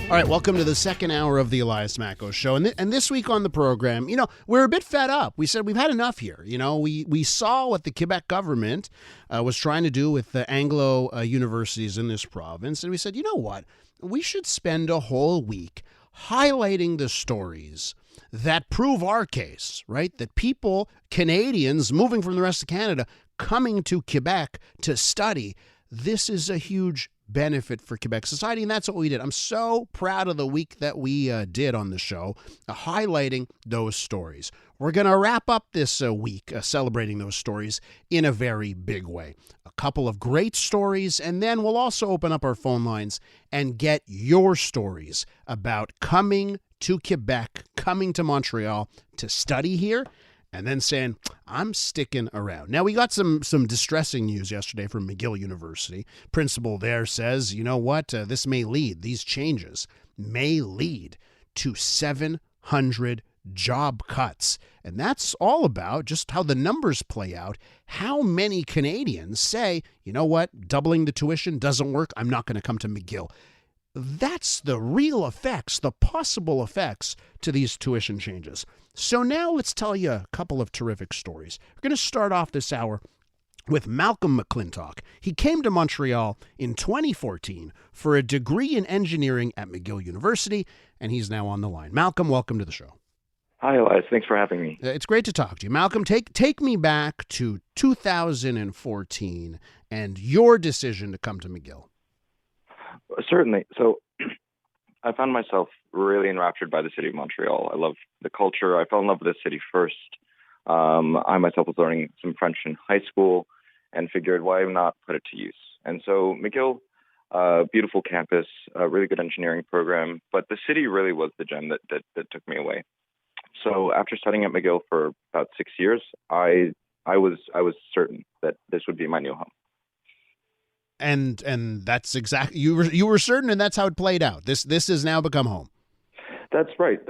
All right, welcome to the second hour of the Elias Macko Show. And this week on the program, we're a bit fed up. We said we've had enough here. We saw what the Quebec government was trying to do with the Anglo universities in this province. And we said, you know what? We should spend a whole week highlighting the stories that prove our case, right? That people, Canadians moving from the rest of Canada, coming to Quebec to study, this is a huge benefit for Quebec society, and that's what we did. I'm so proud of the week that we did on the show, highlighting those stories. We're going to wrap up this week celebrating those stories in a very big way. A couple of great stories, and then we'll also open up our phone lines and get your stories about coming to Quebec, coming to Montreal to study here, and then saying, I'm sticking around. Now, we got some distressing news yesterday from McGill University. Principal there says, you know what, these changes may lead to 700 job cuts. And that's all about just how the numbers play out. How many Canadians say, you know what, doubling the tuition doesn't work, I'm not going to come to McGill. That's the real effects, the possible effects to these tuition changes. So now let's tell you a couple of terrific stories. We're going to start off this hour with Malcolm Mclintock. He came to Montreal in 2014 for a degree in engineering at McGill University, and he's now on the line. Malcolm, welcome to the show. Hi, Elias. Thanks for having me. It's great to talk to you. Malcolm, take me back to 2014 and your decision to come to McGill. Certainly. So I found myself really enraptured by the city of Montreal. I love the culture. I fell in love with the city first. I myself was learning some French in high school and figured, why not put it to use? And so McGill, beautiful campus, a really good engineering program, but the city really was the gem that took me away. So after studying at McGill for about 6 years, I was certain that this would be my new home. And that's exactly, you were certain, and that's how it played out. This has now become home. That's right.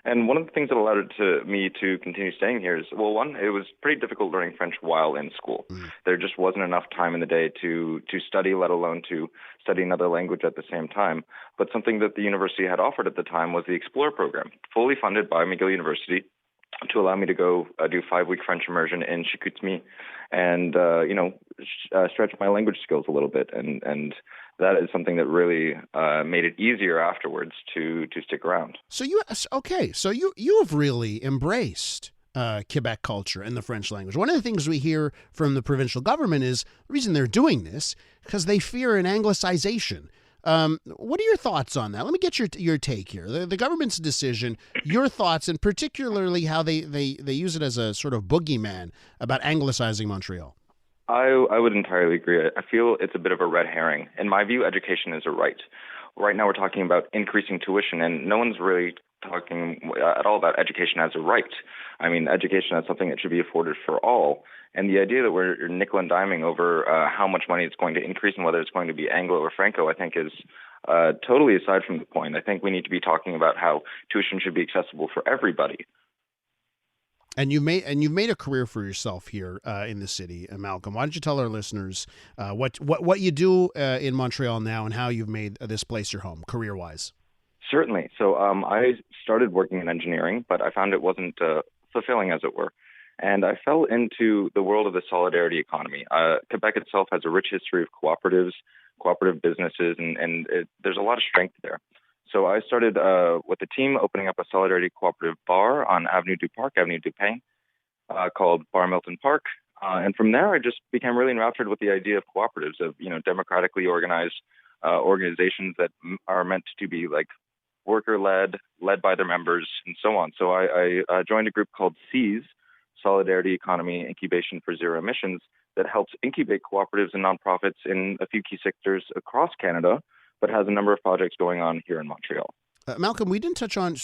And one of the things that allowed me to continue staying here is, well, one, it was pretty difficult learning French while in school. There just wasn't enough time in the day to study, let alone to study another language at the same time. But something that the university had offered at the time was the Explore program, fully funded by McGill University, to allow me to go do 5-week French immersion in Chicoutimi and, stretch my language skills a little bit. And that is something that really made it easier afterwards to stick around. So you have really embraced Quebec culture and the French language. One of the things we hear from the provincial government is the reason they're doing this because they fear an anglicization. What are your thoughts on that? Let me get your take here. The government's decision, your thoughts, and particularly how they use it as a sort of boogeyman about anglicizing Montreal. I would entirely agree. I feel it's a bit of a red herring. In my view, education is a right. Right now we're talking about increasing tuition, and no one's really talking at all about education as a right. I mean, education as something that should be afforded for all. And the idea that we're nickel and diming over how much money it's going to increase and whether it's going to be Anglo or Franco, I think is totally aside from the point. I think we need to be talking about how tuition should be accessible for everybody. And you've made a career for yourself here in the city, Malcolm. Why don't you tell our listeners what you do in Montreal now and how you've made this place your home, career-wise? Certainly. So I started working in engineering, but I found it wasn't fulfilling, as it were. And I fell into the world of the solidarity economy. Quebec itself has a rich history of cooperatives, cooperative businesses, and there's a lot of strength there. So I started with the team opening up a solidarity cooperative bar on Avenue du Parc, Avenue du Pain, called Bar Milton Park. And from there, I just became really enraptured with the idea of cooperatives, of democratically organized organizations that are meant to be like worker-led, led by their members, and so on. So I joined a group called SEAS, Solidarity Economy Incubation for Zero Emissions, that helps incubate cooperatives and nonprofits in a few key sectors across Canada, but has a number of projects going on here in Montreal. Malcolm, we didn't touch on,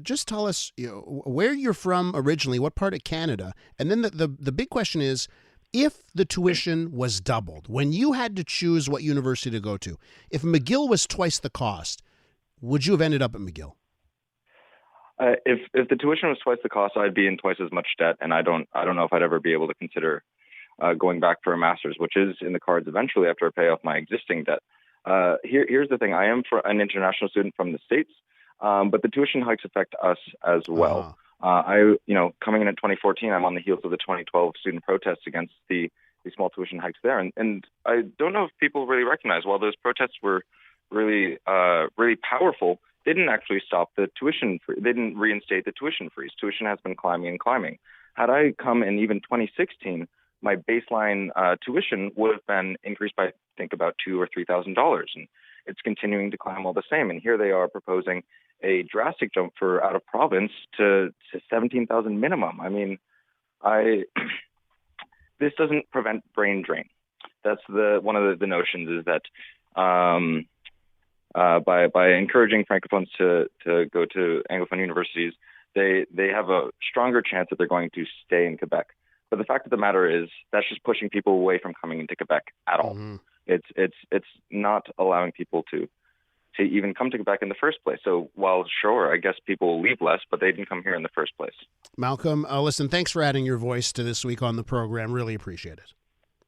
just tell us where you're from originally, what part of Canada, and then the big question is, if the tuition was doubled, when you had to choose what university to go to, if McGill was twice the cost, would you have ended up at McGill? If the tuition was twice the cost, I'd be in twice as much debt, and I don't know if I'd ever be able to consider going back for a master's, which is in the cards eventually after I pay off my existing debt. Here's the thing. I am an international student from the States, but the tuition hikes affect us as well. Coming in 2014, I'm on the heels of the 2012 student protests against the small tuition hikes there. And I don't know if people really recognize, while those protests were really powerful, they didn't actually stop the tuition free. They didn't reinstate the tuition freeze. Tuition has been climbing and climbing. Had I come in even 2016, my baseline tuition would have been increased by, I think, about $2,000 or $3,000, and it's continuing to climb all the same. And here they are proposing a drastic jump for out of province to 17,000 minimum. I mean, this doesn't prevent brain drain. That's one of the notions is that by encouraging francophones to go to anglophone universities, they have a stronger chance that they're going to stay in Quebec. But the fact of the matter is that's just pushing people away from coming into Quebec at all. Mm-hmm. It's not allowing people to even come to Quebec in the first place. So while sure, I guess people will leave less, but they didn't come here in the first place. Malcolm, listen, thanks for adding your voice to This Week on the program. Really appreciate it.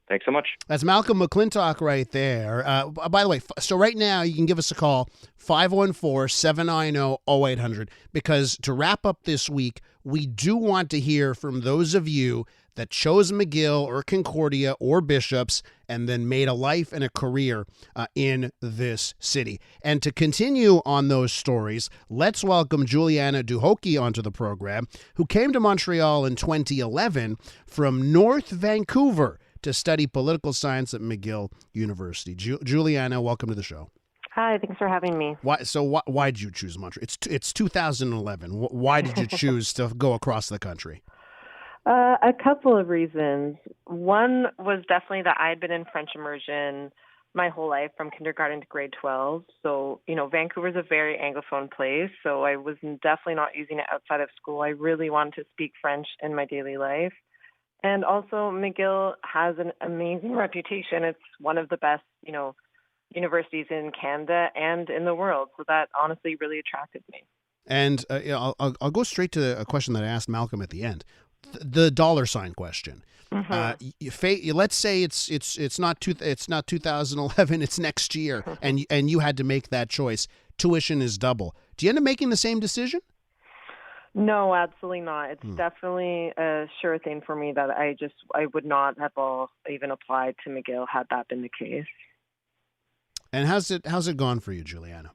Thanks so much. That's Malcolm Mclintock right there. By the way, so right now you can give us a call, 514-790-0800, because to wrap up this week, we do want to hear from those of you that chose McGill or Concordia or Bishops and then made a life and a career in this city. And to continue on those stories, let's welcome Julianna Duholke onto the program, who came to Montreal in 2011 from North Vancouver to study political science at McGill University. Julianna, welcome to the show. Hi, thanks for having me. Why did you choose Montreal? It's 2011. Why did you choose to go across the country? A couple of reasons. One was definitely that I'd been in French immersion my whole life from kindergarten to grade 12. So, Vancouver's a very Anglophone place, so I was definitely not using it outside of school. I really wanted to speak French in my daily life. And also, McGill has an amazing reputation. It's one of the best, universities in Canada and in the world. So that honestly really attracted me. And I'll go straight to a question that I asked Malcolm at the end. The dollar sign question. Mm-hmm. Let's say it's not 2011, it's next year, and you had to make that choice. Tuition is double. Do you end up making the same decision? No, absolutely not. It's definitely a sure thing for me that I would not have even applied to McGill had that been the case. And how's it gone for you, Julianna?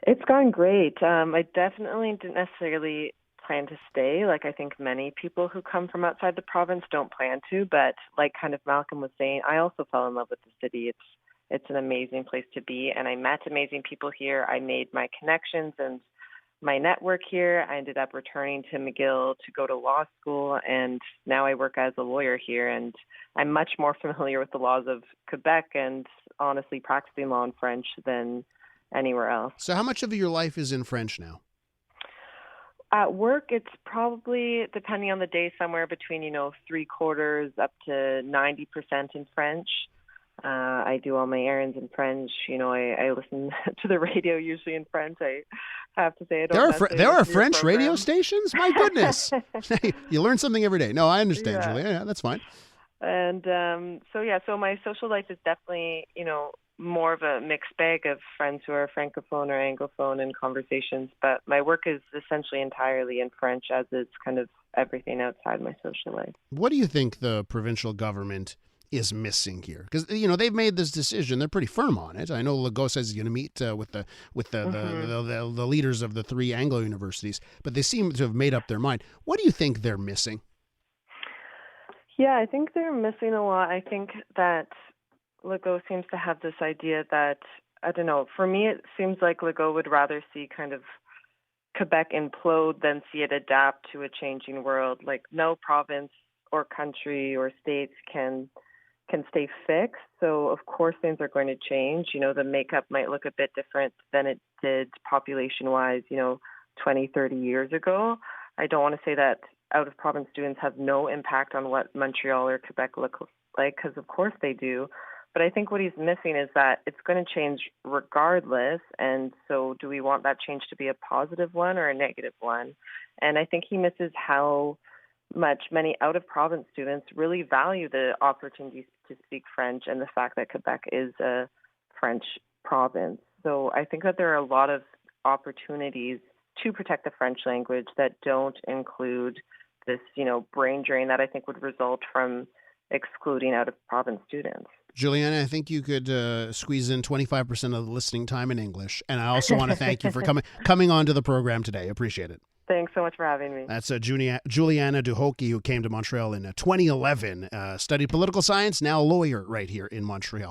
It's gone great. I definitely didn't necessarily plan to stay. Like I think many people who come from outside the province don't plan to, but like kind of Malcolm was saying, I also fell in love with the city. It's an amazing place to be, and I met amazing people here. I made my connections and my network here. I ended up returning to McGill to go to law school, and now I work as a lawyer here, and I'm much more familiar with the laws of Quebec and honestly practicing law in French than anywhere else. So how much of your life is in French now? At work, it's probably, depending on the day, somewhere between, 3/4 up to 90% in French. I do all my errands in French. I listen to the radio usually in French. I have to say I don't. There are French radio stations? My goodness. You learn something every day. No, I understand, Julia. Yeah, that's fine. And so my social life is definitely, more of a mixed bag of friends who are Francophone or Anglophone in conversations. But my work is essentially entirely in French, as is kind of everything outside my social life. What do you think the provincial government is missing here? Because they've made this decision; they're pretty firm on it. I know Legault says he's going to meet with the leaders of the three Anglo universities, but they seem to have made up their mind. What do you think they're missing? Yeah, I think they're missing a lot. I think that Legault seems to have this idea that, I don't know, for me it seems like Legault would rather see kind of Quebec implode than see it adapt to a changing world. Like no province or country or states can stay fixed. So of course things are going to change. The makeup might look a bit different than it did population-wise, 20, 30 years ago. I don't want to say that out-of-province students have no impact on what Montreal or Quebec look like, because of course they do. But I think what he's missing is that it's going to change regardless. And so do we want that change to be a positive one or a negative one? And I think he misses how much many out-of-province students really value the opportunities to speak French and the fact that Quebec is a French province. So I think that there are a lot of opportunities to protect the French language that don't include this, brain drain that I think would result from excluding out-of-province students. Julianna, I think you could squeeze in 25% of the listening time in English. And I also want to thank you for coming on to the program today. Appreciate it. Thanks so much for having me. That's Julianna Duholke, who came to Montreal in 2011, studied political science, now a lawyer right here in Montreal.